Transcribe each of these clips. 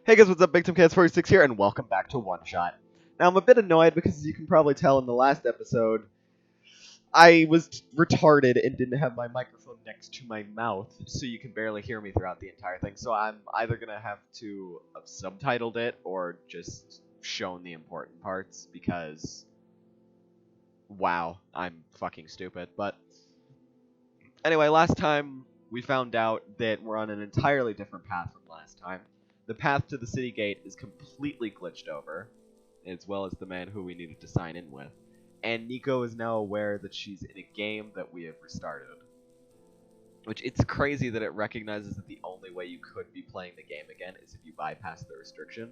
Hey guys, what's up? Big Tim Cats 46 here, and welcome back to Oneshot. Now, I'm a bit annoyed because, as you can probably tell in the last episode, I was retarded and didn't have my microphone next to my mouth, so you can barely hear me throughout the entire thing. So I'm either gonna have to have subtitled it or just shown the important parts because, wow, I'm fucking stupid. But anyway, last time we found out that we're on an entirely different path from last time. The path to the city gate is completely glitched over, as well as the man who we needed to sign in with. And Nico is now aware that she's in a game that we have restarted. Which, it's crazy that it recognizes that the only way you could be playing the game again is if you bypass the restriction.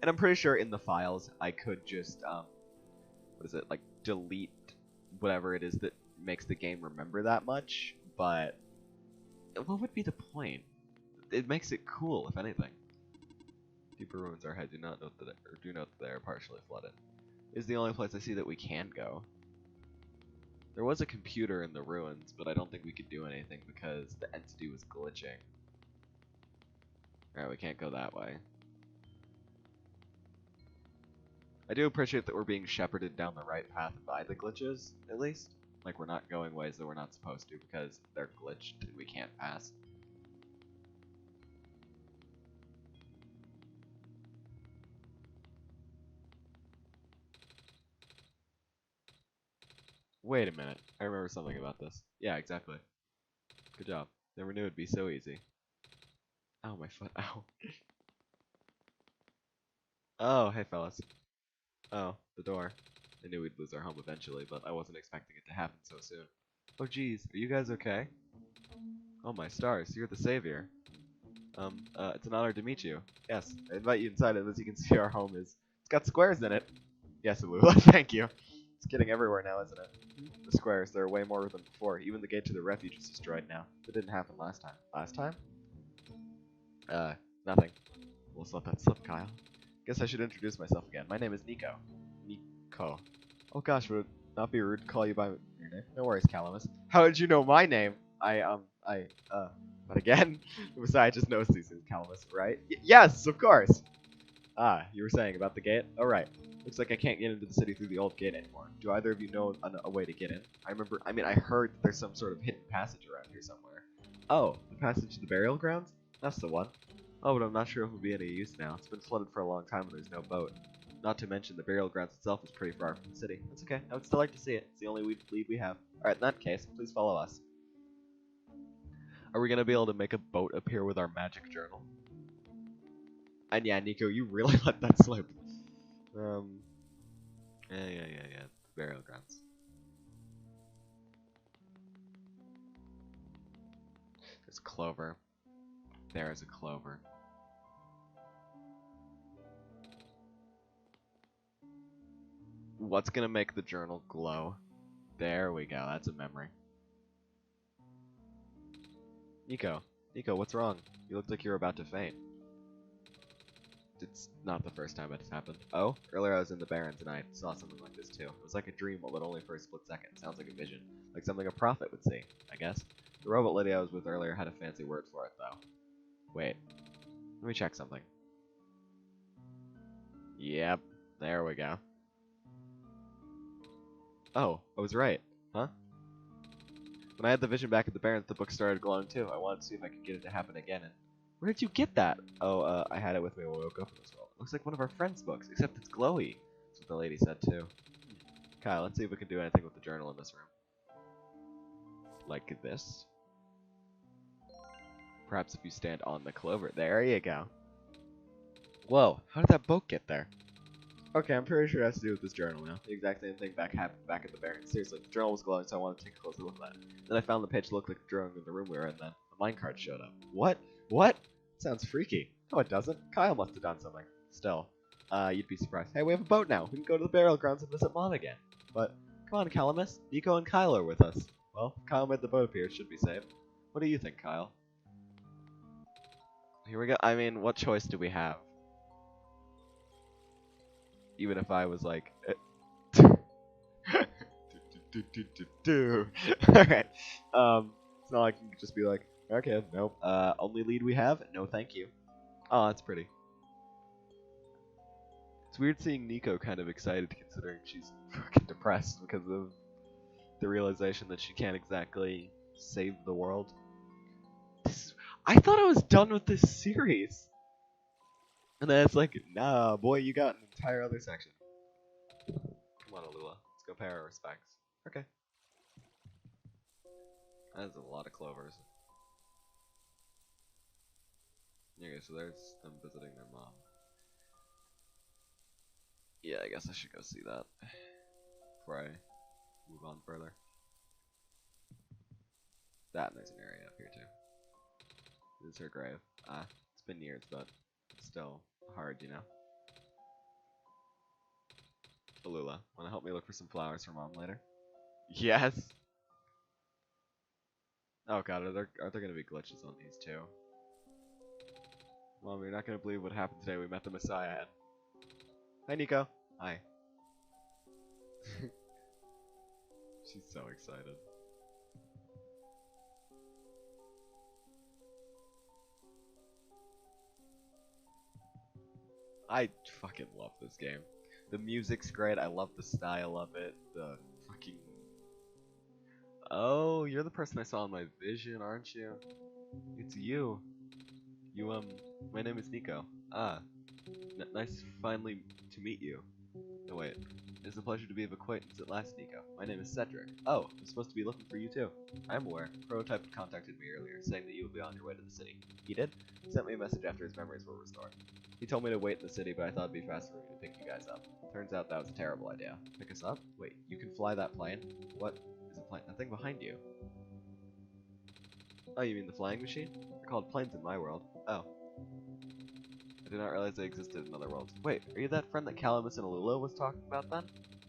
And I'm pretty sure in the files I could just, delete whatever it is that makes the game remember that much, but what would be the point? It makes it cool, if anything. Deeper ruins are ahead. Do note that they are partially flooded. Is the only place I see that we can go. There was a computer in the ruins, but I don't think we could do anything because the entity was glitching. Alright, we can't go that way. I do appreciate that we're being shepherded down the right path by the glitches, at least. Like, we're not going ways that we're not supposed to because they're glitched and we can't pass. Wait a minute. I remember something about this. Yeah, exactly. Good job. Never knew it'd be so easy. Ow, my foot. Ow. Oh, hey, fellas. Oh, the door. I knew we'd lose our home eventually, but I wasn't expecting it to happen so soon. Oh, geez. Are you guys okay? Oh, my stars. You're the savior. It's an honor to meet you. Yes, I invite you inside, and as you can see, our home is... It's got squares in it. Yes, Alula, thank you. It's getting everywhere now, isn't it? The squares, there are way more than before. Even the gate to the refuge is destroyed now. That didn't happen last time. Last time? Nothing. We'll let that slip, Kyle. Guess I should introduce myself again. My name is Nico. Nico. Oh gosh, would it not be rude to call you by your name? No worries, Calamus. How did you know my name? But again, besides, just knows these things, Calamus, right? Yes, of course! Ah, you were saying about the gate? Alright. Looks like I can't get into the city through the old gate anymore. Do either of you know a way to get in? I heard that there's some sort of hidden passage around here somewhere. Oh, the passage to the burial grounds? That's the one. Oh, but I'm not sure if it will be any use now. It's been flooded for a long time and there's no boat. Not to mention the burial grounds itself is pretty far from the city. That's okay. I would still like to see it. It's the only lead we have. Alright, in that case, please follow us. Are we going to be able to make a boat appear with our magic journal? And yeah, Nico, you really let that slip. Yeah. Burial grounds. There's clover. There is a clover. What's gonna make the journal glow? There we go, that's a memory. Nico, what's wrong? You look like you're about to faint. It's not the first time it's happened. Oh, earlier I was in the Barrens and I saw something like this too. It was like a dream, but only for a split second. Sounds like a vision. Like something a prophet would see, I guess. The robot lady I was with earlier had a fancy word for it, though. Wait. Let me check something. Yep, there we go. Oh, I was right. Huh? When I had the vision back at the Barrens, the book started glowing too. I wanted to see if I could get it to happen again, and... Where did you get that? Oh, I had it with me when we woke up as well. Looks like one of our friends' books, except it's glowy. That's what the lady said too. Kyle, let's see if we can do anything with the journal in this room. Like this? Perhaps if you stand on the clover. There you go. Whoa, how did that boat get there? Okay, I'm pretty sure it has to do with this journal now. The exact same thing happened back at the Barrens. Seriously, the journal was glowing, so I wanted to take a closer look at it. Then I found the page that looked like the drawing of the room we were in then. A minecart showed up. What? What? Sounds freaky. No, it doesn't. Kyle must have done something. Still, you'd be surprised. Hey, we have a boat now. We can go to the burial grounds and visit Mom again. But, come on, Calamus. Nico and Kyle are with us. Well, if Kyle made the boat appear, it should be safe. What do you think, Kyle? Here we go. I mean, what choice do we have? Even if I was like... Alright. It's not like you can just be like, okay, nope. Only lead we have? No, thank you. Oh, that's pretty. It's weird seeing Nico kind of excited considering she's fucking depressed because of the realization that she can't exactly save the world. I thought I was done with this series. And then it's like, nah, boy, you got an entire other section. Come on, Alula. Let's go pay our respects. Okay. That's a lot of clovers. Okay, so there's them visiting their mom. Yeah, I guess I should go see that before I move on further. That, and there's an area up here too. This is her grave. It's been years, but still hard, you know. Alula, wanna help me look for some flowers for mom later? Yes! Oh god, are there gonna be glitches on these too? Mom, you're not gonna believe what happened today. We met the Messiah. Hi, Nico. Hi. She's so excited. I fucking love this game. The music's great. I love the style of it. The fucking... Oh, you're the person I saw in my vision, aren't you? It's you. My name is Nico. Nice finally to meet you. No, wait. It's a pleasure to be of acquaintance at last, Nico. My name is Cedric. Oh, I'm supposed to be looking for you too. I'm aware. Prototype contacted me earlier, saying that you would be on your way to the city. He did? He sent me a message after his memories were restored. He told me to wait in the city, but I thought it'd be faster for me to pick you guys up. Turns out that was a terrible idea. Pick us up? Wait, you can fly that plane? What is a plane? That thing behind you. Oh, you mean the flying machine? They're called planes in my world. Oh. I did not realize they existed in other worlds. Wait, are you that friend that Calamus and Alula was talking about then?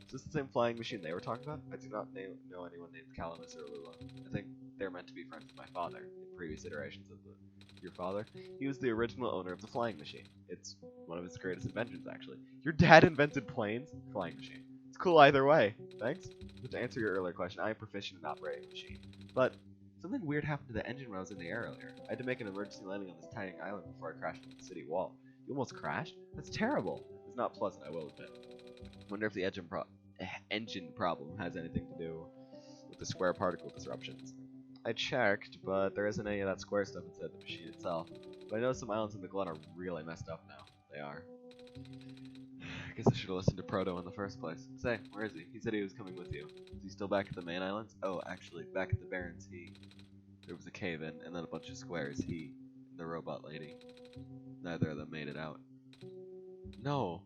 Is this the same flying machine they were talking about? I do not know anyone named Calamus or Alula. I think they're meant to be friends with my father in previous iterations of your father. He was the original owner of the flying machine. It's one of his greatest inventions, actually. Your dad invented planes? Flying machine. It's cool either way. Thanks. But to answer your earlier question, I am proficient in operating the machine. But something weird happened to the engine when I was in the air earlier. I had to make an emergency landing on this tiny island before I crashed into the city wall. You almost crashed? That's terrible. It's not pleasant, I will admit. Wonder if the engine problem has anything to do with the square particle disruptions. I checked, but there isn't any of that square stuff inside the machine itself. But I know some islands in the Glen are really messed up now. They are. I guess I should have listened to Proto in the first place. Say, where is he? He said he was coming with you. Is he still back at the main islands? Oh, actually, back at the Barrens, there was a cave-in, and then a bunch of squares. He and the robot lady. Neither of them made it out. No!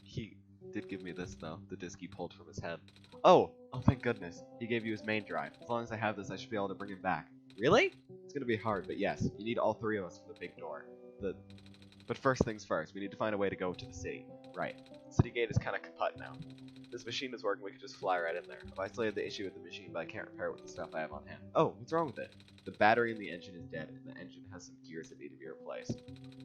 He did give me this, though. The disc he pulled from his head. Oh! Oh, thank goodness. He gave you his main drive. As long as I have this, I should be able to bring him back. Really? It's gonna be hard, but yes. You need all three of us for the big door. But first things first, we need to find a way to go to the city. Right. The city gate is kind of kaput now. This machine is working, we could just fly right in there. I've isolated the issue with the machine, but I can't repair it with the stuff I have on hand. Oh, what's wrong with it? The battery in the engine is dead, and the engine has some gears that need to be replaced.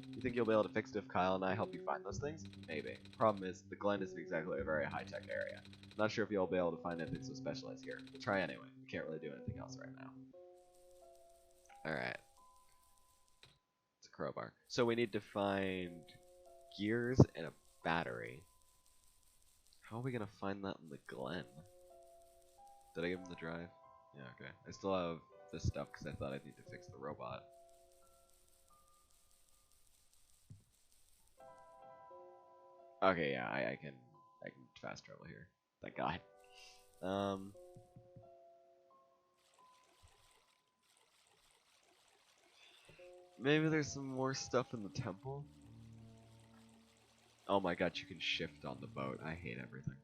You think you'll be able to fix it if Kyle and I help you find those things? Maybe. Problem is, the Glen isn't exactly a very high-tech area. I'm not sure if you'll be able to find anything so specialized here. We'll try anyway. We can't really do anything else right now. Alright. It's a crowbar. So we need to find gears and a battery. How are we gonna find that in the Glen? Did I give him the drive? Yeah, okay. I still have this stuff because I thought I'd need to fix the robot. Okay, yeah, I can fast travel here. Thank God. Maybe there's some more stuff in the temple? Oh my god, you can shift on the boat. I hate everything.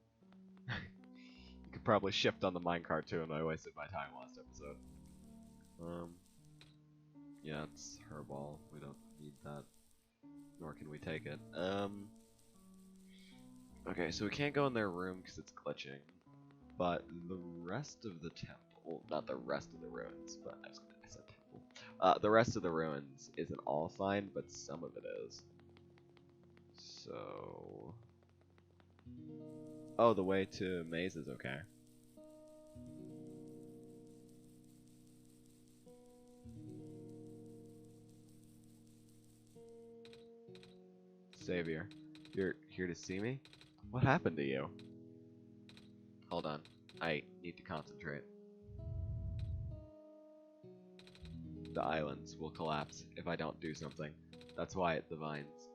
You could probably shift on the minecart too, and I wasted my time last episode. Yeah, it's her ball. We don't need that. Nor can we take it. Okay, so we can't go in their room because it's glitching. But the rest of the temple, well, not the rest of the ruins, but I said temple. The rest of the ruins isn't all fine, but some of it is. So... Oh, the way to Maze is okay. Savior. You're here to see me? What happened to you? Hold on. I need to concentrate. The islands will collapse if I don't do something. That's why the vines.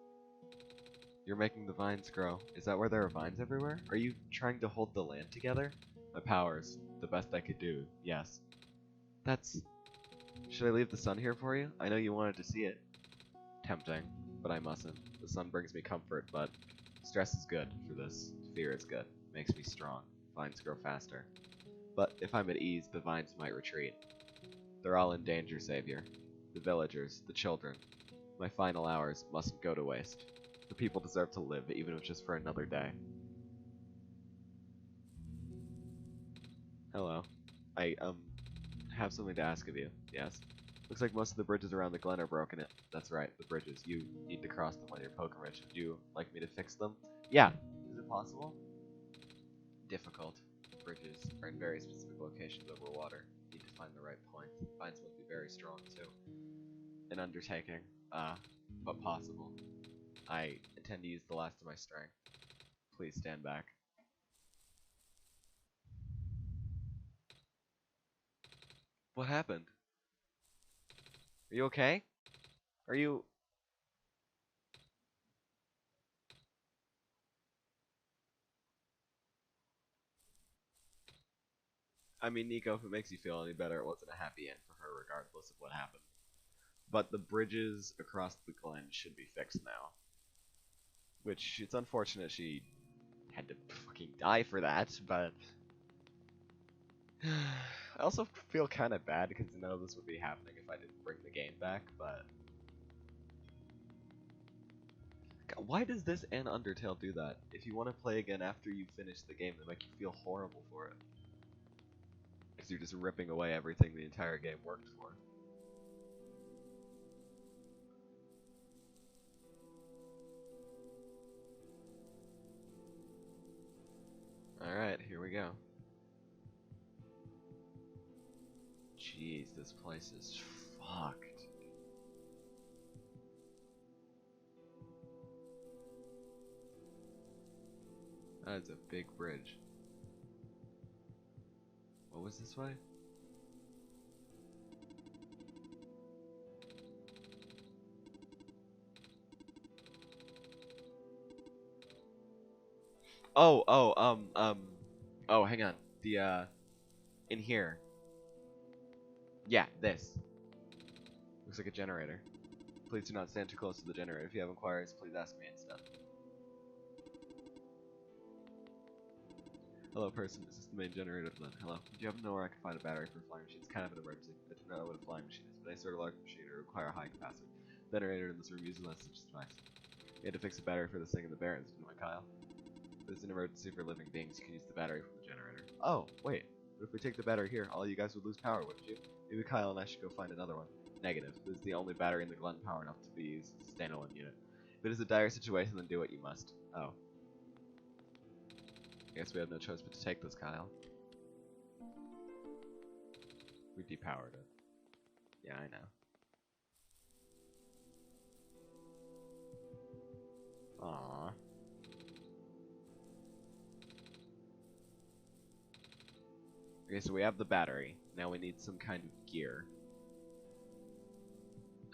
You're making the vines grow. Is that where there are vines everywhere? Are you trying to hold the land together? My powers. The best I could do. Yes. That's... Should I leave the sun here for you? I know you wanted to see it. Tempting, but I mustn't. The sun brings me comfort, but stress is good for this. Fear is good. Makes me strong. Vines grow faster. But if I'm at ease, the vines might retreat. They're all in danger, Savior. The villagers, the children. My final hours mustn't go to waste. The people deserve to live, even if it's just for another day. Hello. I, have something to ask of you. Yes? Looks like most of the bridges around the glen are broken. That's right, the bridges. You need to cross them on your pilgrimage. Would you like me to fix them? Yeah. Is it possible? Difficult. Bridges are in very specific locations over water. You need to find the right point. Vines must be very strong, too. An undertaking. But possible. I intend to use the last of my strength. Please stand back. What happened? Are you okay? Are you... I mean, Nico, if it makes you feel any better, it wasn't a happy end for her regardless of what happened. But the bridges across the glen should be fixed now. Which, it's unfortunate she had to fucking die for that, but... I also feel kind of bad because none of this would be happening if I didn't bring the game back, but... God, why does this and Undertale do that? If you want to play again after you finish the game, they make you feel horrible for it. Because you're just ripping away everything the entire game worked for. Alright, here we go. Jeez, this place is fucked. That is a big bridge. What was this way? Oh, hang on. In here. Yeah, this. Looks like a generator. Please do not stand too close to the generator. If you have inquiries, please ask me instead. Hello, person. Is this the main generator of the glen? Hello. Do you happen to know where I can find a battery for a flying machine? It's kind of an emergency. I do not know what a flying machine is, but any sort of large machine or require a high capacity. The generator in this room uses less such device. You had to fix the battery for this thing in the Barrens, didn't we, Kyle? If it's an emergency for living beings, you can use the battery from the generator. Oh, wait. But if we take the battery here, all you guys would lose power, wouldn't you? Maybe Kyle and I should go find another one. Negative. This is the only battery in the Glen power enough to be used as a standalone unit. If it is a dire situation, then do what you must. Oh. I guess we have no choice but to take this, Kyle. We depowered it. Yeah, I know. Aww. Okay, so we have the battery. Now we need some kind of gear.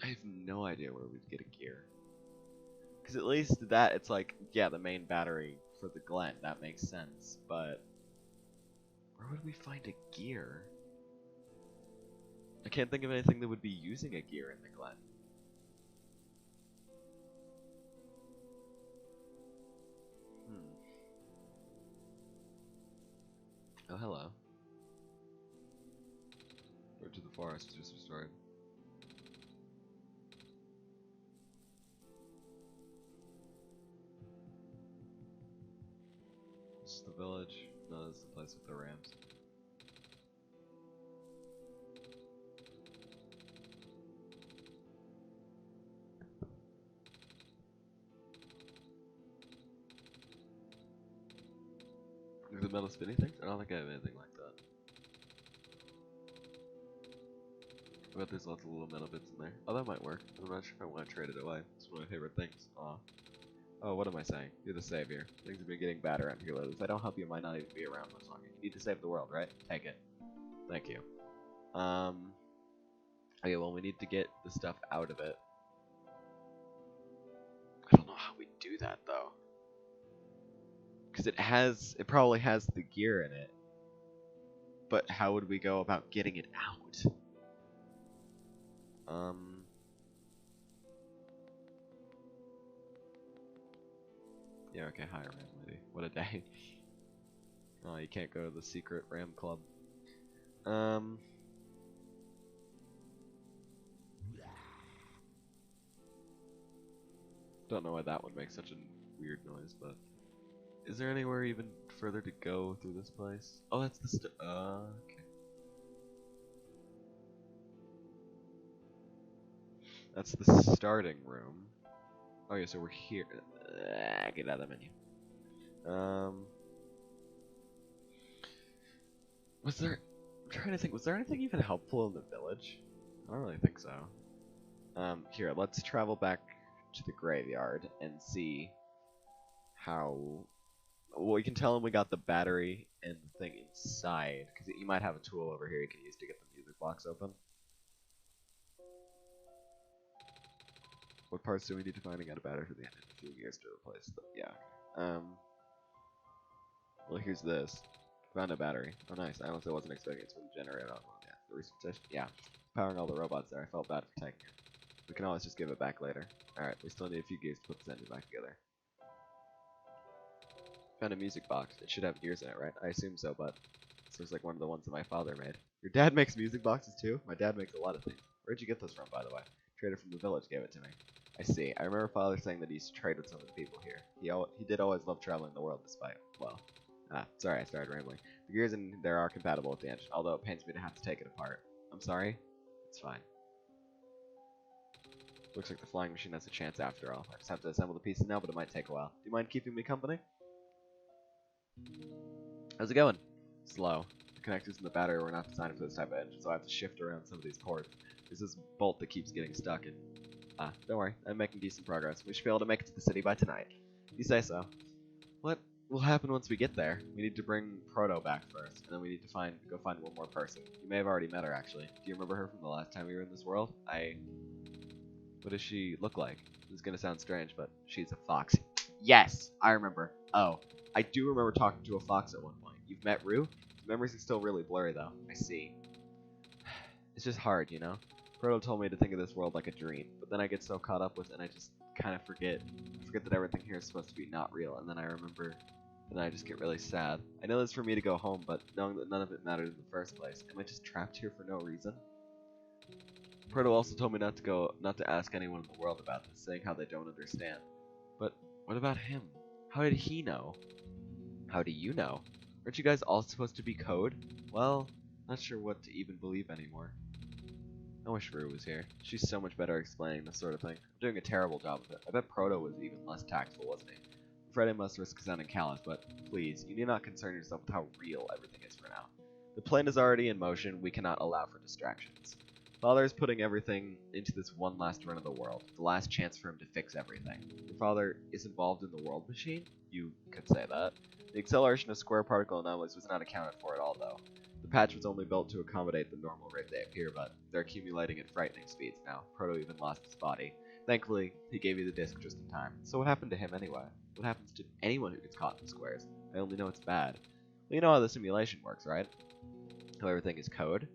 I have no idea where we'd get a gear. Because at least that, it's like, yeah, the main battery for the Glen. That makes sense. But where would we find a gear? I can't think of anything that would be using a gear in the Glen. Oh, hello. Road to the forest just restored. This is the village. No, this is the place with the rams. Look at the metal spinny things? I don't think I have anything like that. I bet there's lots of little metal bits in there. Oh, that might work. I'm not sure if I want to trade it away. It's one of my favorite things. Aw. Oh, what am I saying? You're the savior. Things have been getting bad around here lately. If I don't help you, I might not even be around much longer. You need to save the world, right? Take it. Thank you. Okay, well, we need to get the stuff out of it. I don't know how we do that, though. Because it probably has the gear in it. But how would we go about getting it out? Yeah, okay, hi, Ram Lady. What a day. Oh, you can't go to the secret Ram Club. Don't know why that would make such a weird noise, but... Is there anywhere even further to go through this place? Oh, that's the okay. That's the starting room. Oh yeah, so we're here. Get out of the menu. Was there... I'm trying to think, was there anything even helpful in the village? I don't really think so. Here, let's travel back to the graveyard and see how... Well, we can tell him we got the battery and the thing inside, because you might have a tool over here you can use to get the music box open. What parts do we need to find and get a battery for the end in a few years to replace them? Yeah. Well, here's this. Found a battery. Oh, nice. I honestly wasn't expecting it to generate on one. Yeah. The research station. Yeah. Powering all the robots there. I felt bad for taking it. We can always just give it back later. Alright, we still need a few gears to put this engine back together. Found a music box. It should have gears in it, right? I assume so, but this looks like one of the ones that my father made. Your dad makes music boxes too? My dad makes a lot of things. Where'd you get this from, by the way? Trader from the village gave it to me. I see. I remember father saying that he used to trade with some of the people here. He did always love traveling the world despite, well... sorry, I started rambling. The gears in there are compatible with the engine, although it pains me to have to take it apart. I'm sorry? It's fine. Looks like the flying machine has a chance after all. I just have to assemble the pieces now, but it might take a while. Do you mind keeping me company? How's it going? Slow. The connectors in the battery were not designed for this type of engine, so I have to shift around some of these ports. There's this bolt that keeps getting stuck in. Don't worry. I'm making decent progress. We should be able to make it to the city by tonight. You say so. What will happen once we get there? We need to bring Proto back first, and then we need to go find one more person. You may have already met her, actually. Do you remember her from the last time we were in this world? What does she look like? This is gonna sound strange, but she's a fox. Yes, I remember. Oh, I do remember talking to a fox at one point. You've met Rue? Memories are still really blurry, though. I see. It's just hard, you know? Proto told me to think of this world like a dream, but then I get so caught up with it and I just kind of forget. I forget that everything here is supposed to be not real, and then I remember, and I just get really sad. I know it's for me to go home, but knowing that none of it mattered in the first place, am I just trapped here for no reason? Proto also told me not to ask anyone in the world about this, saying how they don't understand. But what about him? How did he know? How do you know? Aren't you guys all supposed to be code? Well, not sure what to even believe anymore. I wish Rue was here. She's so much better at explaining this sort of thing. I'm doing a terrible job of it. I bet Proto was even less tactful, wasn't he? I'm afraid I must risk sounding callous, but please, you need not concern yourself with how real everything is for now. The plan is already in motion. We cannot allow for distractions. Father is putting everything into this one last run of the world, the last chance for him to fix everything. Your father is involved in the world machine? You could say that. The acceleration of square particle anomalies was not accounted for at all, though. The patch was only built to accommodate the normal rate they appear, but they're accumulating at frightening speeds now. Proto even lost his body. Thankfully, he gave you the disc just in time. So what happened to him anyway? What happens to anyone who gets caught in the squares? I only know it's bad. Well, you know how the simulation works, right? How everything is code?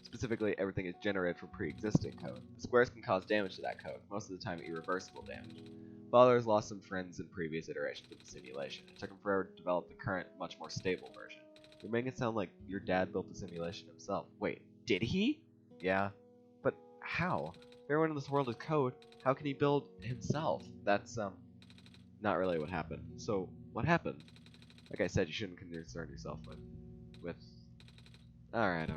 Specifically, everything is generated from pre-existing code. The squares can cause damage to that code, most of the time irreversible damage. Father has lost some friends in previous iterations of the simulation. It took him forever to develop the current, much more stable version. You're making it sound like your dad built the simulation himself. Wait, did he? Yeah. But how? If everyone in this world is code, how can he build himself? That's, not really what happened. So, what happened? Like I said, you shouldn't concern yourself with... Alright.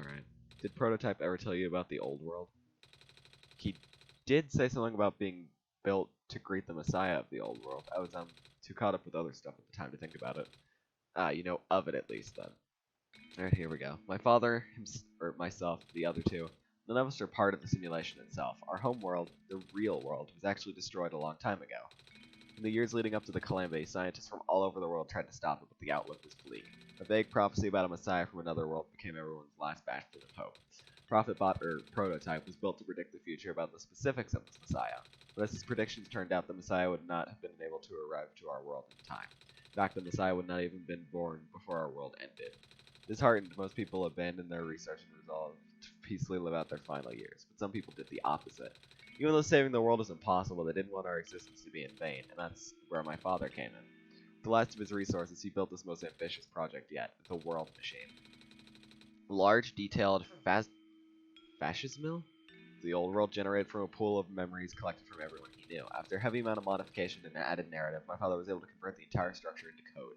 Did Prototype ever tell you about the old world? He did say something about being built to greet the messiah of the old world. I was, too caught up with other stuff at the time to think about it. You know of it at least, then. Alright, here we go. My father, or myself, the other two, none of us are part of the simulation itself. Our home world, the real world, was actually destroyed a long time ago. In the years leading up to the calamity, scientists from all over the world tried to stop it, but the outlook was bleak. A vague prophecy about a messiah from another world became everyone's last bastion of hope. Prophet Bot, or Prototype, was built to predict the future about the specifics of this messiah. But as his predictions turned out, the messiah would not have been able to arrive to our world in time. In fact, the messiah would not even have been born before our world ended. Disheartened, most people abandoned their research and resolved to peacefully live out their final years. But some people did the opposite. Even though saving the world is impossible, they didn't want our existence to be in vain, and that's where my father came in. With the last of his resources, he built this most ambitious project yet, the World Machine. A large, detailed fascist mill? The old world generated from a pool of memories collected from everyone he knew. After a heavy amount of modification and added narrative, my father was able to convert the entire structure into code.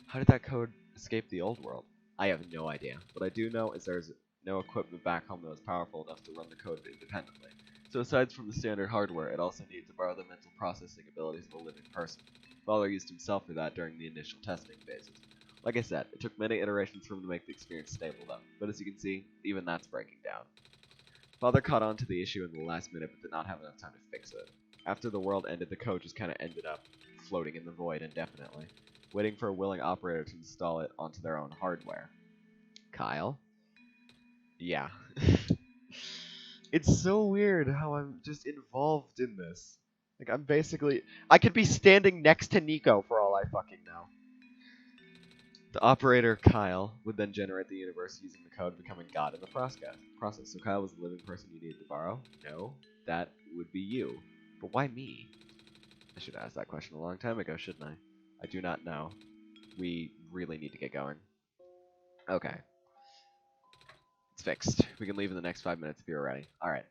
How did that code escape the old world? I have no idea. What I do know is there's no equipment back home that was powerful enough to run the code independently. So aside from the standard hardware, it also needed to borrow the mental processing abilities of a living person. Father used himself for that during the initial testing phases. Like I said, it took many iterations for him to make the experience stable though, but as you can see, even that's breaking down. Father caught on to the issue in the last minute but did not have enough time to fix it. After the world ended, the code just kinda ended up floating in the void indefinitely, waiting for a willing operator to install it onto their own hardware. Kyle? Yeah. It's so weird how I'm just involved in this. Like, I could be standing next to Nico for all I fucking know. The operator, Kyle, would then generate the universe using the code, becoming God in the process. So Kyle was the living person you needed to borrow? No, that would be you. But why me? I should have asked that question a long time ago, shouldn't I? I do not know. We really need to get going. Okay. It's fixed. We can leave in the next 5 minutes if you're ready. Alright.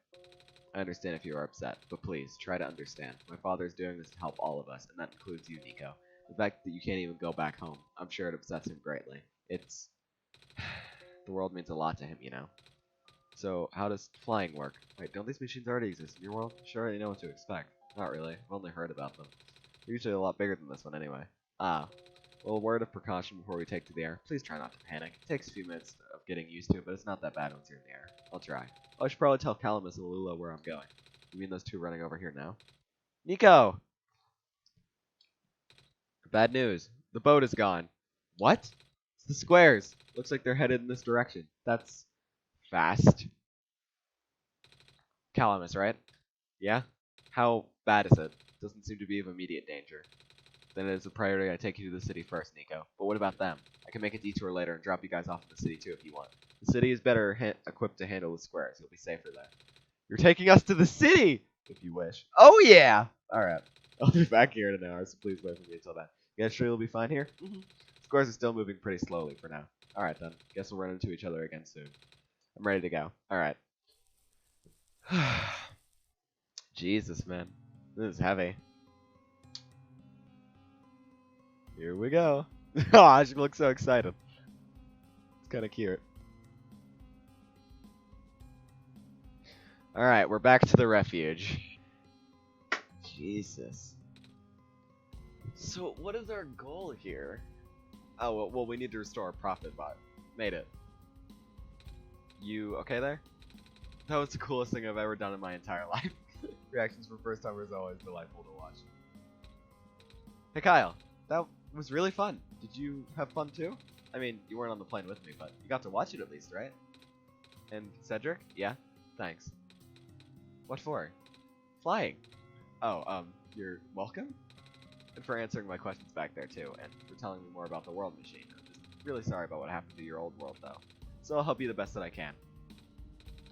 I understand if you are upset, but please, try to understand. My father is doing this to help all of us, and that includes you, Nico. The fact that you can't even go back home, I'm sure it upsets him greatly. It's... the world means a lot to him, you know. So, how does flying work? Wait, don't these machines already exist in your world? Sure, already know what to expect. Not really. I've only heard about them. They're usually a lot bigger than this one anyway. Ah. Well, a word of precaution before we take to the air. Please try not to panic. It takes a few minutes of getting used to it, but it's not that bad once you're in the air. I'll try. Oh, I should probably tell Calamus and Lula where I'm going. You mean those two running over here now? Nico! Bad news. The boat is gone. What? It's the squares. Looks like they're headed in this direction. That's fast. Calamus, right? Yeah? How bad is it? Doesn't seem to be of immediate danger. Then it is a priority I take you to the city first, Nico. But what about them? I can make a detour later and drop you guys off in the city too if you want. The city is better equipped to handle the squares. You'll be safer there. You're taking us to the city! If you wish. Oh yeah! Alright. I'll be back here in an hour, so please wait for me until then. You guys sure you'll be fine here? Mm-hmm. Squares are still moving pretty slowly for now. Alright then. Guess we'll run into each other again soon. I'm ready to go. Alright. Jesus, man. This is heavy. Here we go. Oh, she looks so excited. It's kind of cute. Alright, we're back to the refuge. Jesus. So, what is our goal here? Oh, well, we need to restore our profit bot. Made it. You okay there? That was the coolest thing I've ever done in my entire life. Reactions for first timers always delightful to watch. Hey Kyle, that was really fun. Did you have fun too? I mean, you weren't on the plane with me, but you got to watch it at least, right? And Cedric? Yeah? Thanks. What for? Flying. Oh, you're welcome? And for answering my questions back there too, and for telling me more about the world machine. I'm just really sorry about what happened to your old world though. So I'll help you the best that I can.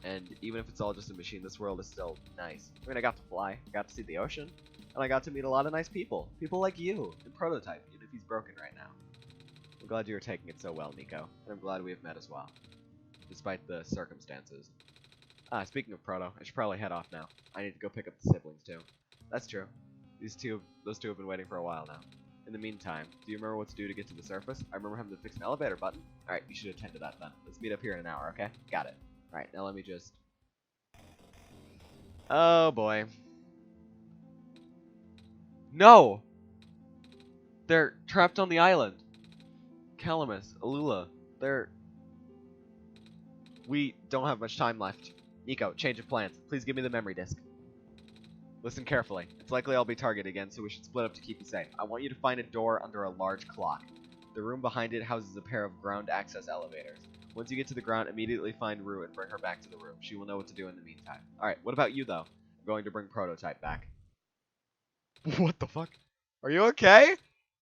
And even if it's all just a machine, this world is still nice. I mean, I got to fly, I got to see the ocean, and I got to meet a lot of nice people. People like you, and Prototype, even if he's broken right now. I'm glad you are taking it so well, Nico, and I'm glad we have met as well, despite the circumstances. Speaking of Proto, I should probably head off now. I need to go pick up the siblings too. That's true. Those two have been waiting for a while now. In the meantime, do you remember what to do to get to the surface? I remember having to fix an elevator button. Alright, you should attend to that then. Let's meet up here in an hour, okay? Got it. Alright, now let me just... Oh boy. No! They're trapped on the island. Calamus, Alula, they're... We don't have much time left. Nico, change of plans. Please give me the memory disk. Listen carefully. It's likely I'll be targeted again, so we should split up to keep you safe. I want you to find a door under a large clock. The room behind it houses a pair of ground access elevators. Once you get to the ground, immediately find Rue and bring her back to the room. She will know what to do in the meantime. Alright, what about you, though? I'm going to bring Prototype back. What the fuck? Are you okay?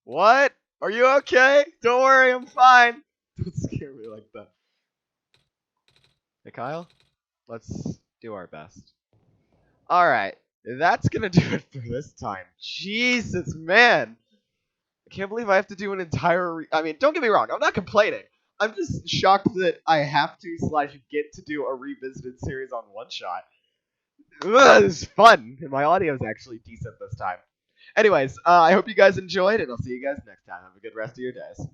What? Are you okay? Don't worry, I'm fine. Don't scare me like that. Hey, Kyle? Let's do our best. Alright, that's gonna do it for this time. Jesus, man! I can't believe I have to do an entire... I mean, don't get me wrong, I'm not complaining. I'm just shocked that I have to / get to do a revisited series on Oneshot. This is fun, and my audio is actually decent this time. Anyways, I hope you guys enjoyed, and I'll see you guys next time. Have a good rest of your days.